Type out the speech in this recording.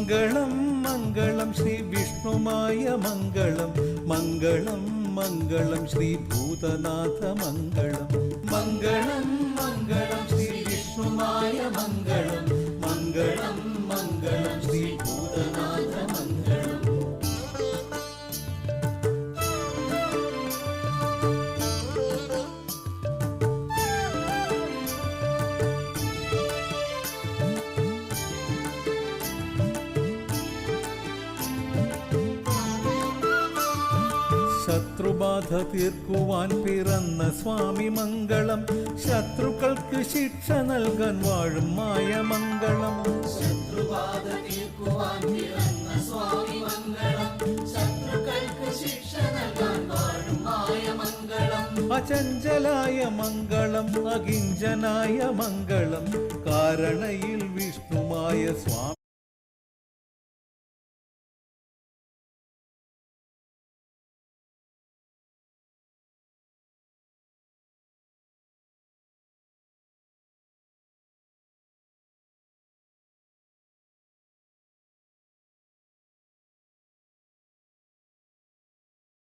മംഗളം മംഗളം ശ്രീ വിഷ്ണുമായ മംഗളം മംഗളം മംഗളം ശ്രീ ഭൂതനാഥ മംഗളം മംഗളം മംഗളം ശ്രീ വിഷ്ണുമായ മംഗളം മംഗളം മംഗളം ശ്രീ ഭൂതനാഥ മംഗളം. ശത്രുബാധ തീർക്കുവാൻ പിറന്ന സ്വാമി മംഗളം ശത്രുക്കൾക്ക് ശിക്ഷ നൽകാൻ വാഴും മായ മംഗളം ശത്രുബാധ തീർക്കുവാൻ പിറന്ന സ്വാമി മംഗളം ശത്രുക്കൾക്ക് ശിക്ഷ നൽകാൻ വാഴും മായ മംഗളം അചഞ്ചലായ മംഗളം അകിഞ്ചനായ മംഗളം കാരണയിൽ വിഷ്ണുമായ സ്വാമി